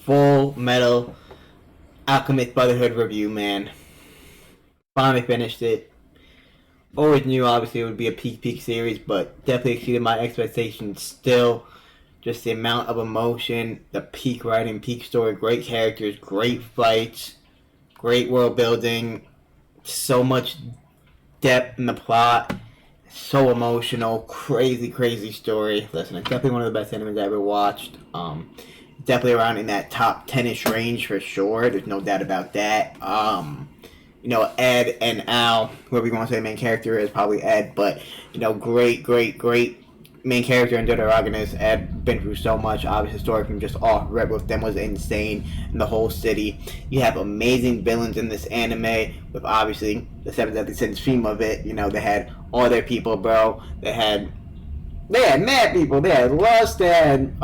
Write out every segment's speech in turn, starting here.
Fullmetal Alchemist Brotherhood review, man. Finally finished it. Always knew, obviously, it would be a peak series, but definitely exceeded my expectations still. Just the amount of emotion, the peak writing, peak story, great characters, great fights, great world building, so much depth in the plot, so emotional, crazy story. Listen, it's definitely one of the best animes I ever watched. Definitely around in that top 10ish range for sure. There's no doubt about that. Ed and Al, whoever you want to say the main character is, probably Ed, but great main character in Deuteragonist. Ed been through so much. Obviously, the story from just off Red with them was insane in the whole city. You have amazing villains in this anime with obviously the Seven Deadly Sins theme of it. They had all their people, bro. They had mad people. They had Lust. They had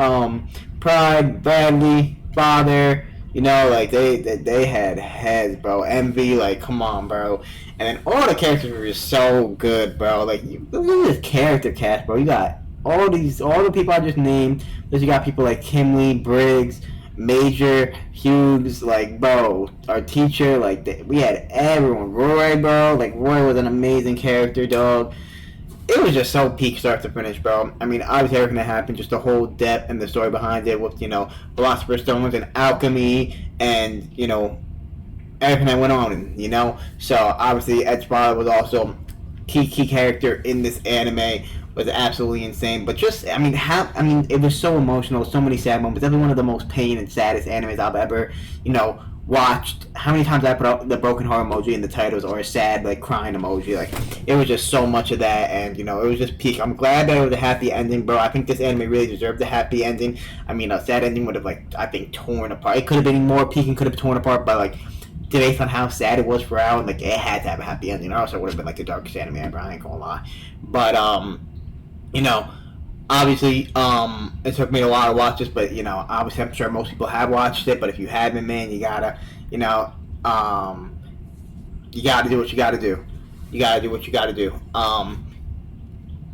Pride, Bradley, Father. They had heads, bro. Envy, like, come on, bro. And then all the characters were just so good, bro. Like, look at this character cast, bro. You got all the people I just named. Plus, you got people like Kimley, Briggs, Major, Hughes, like, bro, our teacher, like, we had everyone. Roy, bro. Like, Roy was an amazing character, dog. It was just so peak start to finish, bro. I mean, obviously everything that happened, just the whole depth and the story behind it with, Philosopher's Stones and alchemy and, everything that went on, So, obviously, Ed Spotler was also key character in this anime. Was absolutely insane. But just, it was so emotional, so many sad moments. Definitely one of the most pain and saddest animes I've ever, watched. How many times I put up the broken heart emoji in the titles or a sad, like, crying emoji. Like, it was just so much of that, and it was just peak. I'm glad that it was a happy ending, bro. I think this anime really deserved a happy ending. I mean, a sad ending would have, like, I think, torn apart. It could have been more peak and could have torn apart, but, like, based on how sad it was for Al, like, it had to have a happy ending, or else it would have been, like, the darkest anime ever. I ain't gonna lie. But obviously, it took me a while to watch this, but, obviously I'm sure most people have watched it, but if you haven't, man, you gotta, you gotta do what you gotta do. You gotta do what you gotta do.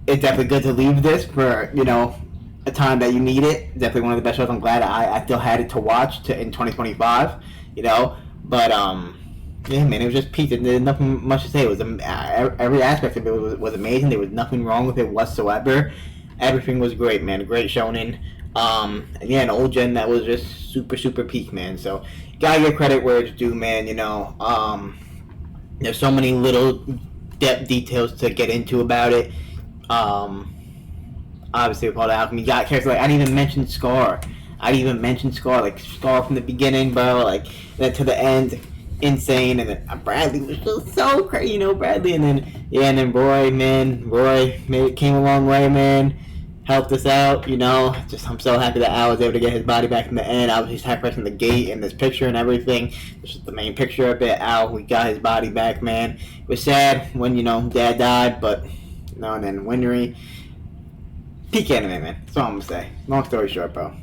It's definitely good to leave this for, a time that you need it. Definitely one of the best shows. I'm glad I still had it to watch in 2025, but, yeah, man, it was just peak. There's nothing much to say. It was every aspect of it was amazing. There was nothing wrong with it whatsoever. Everything was great, man. Great shonen. Again, old gen that was just super peak, man. So gotta give credit where it's due, man. There's so many little depth details to get into about it. Obviously with all the alchemy, you got characters like I didn't even mention Scar. Like Scar from the beginning, bro. Like then to the end. Insane, and then Bradley was just so crazy, Bradley, and then Roy, man, came a long way, man, helped us out, just I'm so happy that Al was able to get his body back in the end. I was just sacrificing the gate and this picture and everything. This is the main picture of it. Al, we got his body back, man. It was sad when, Dad died, but, and then Winry, peak anime, man, that's all I'm gonna say. Long story short, bro.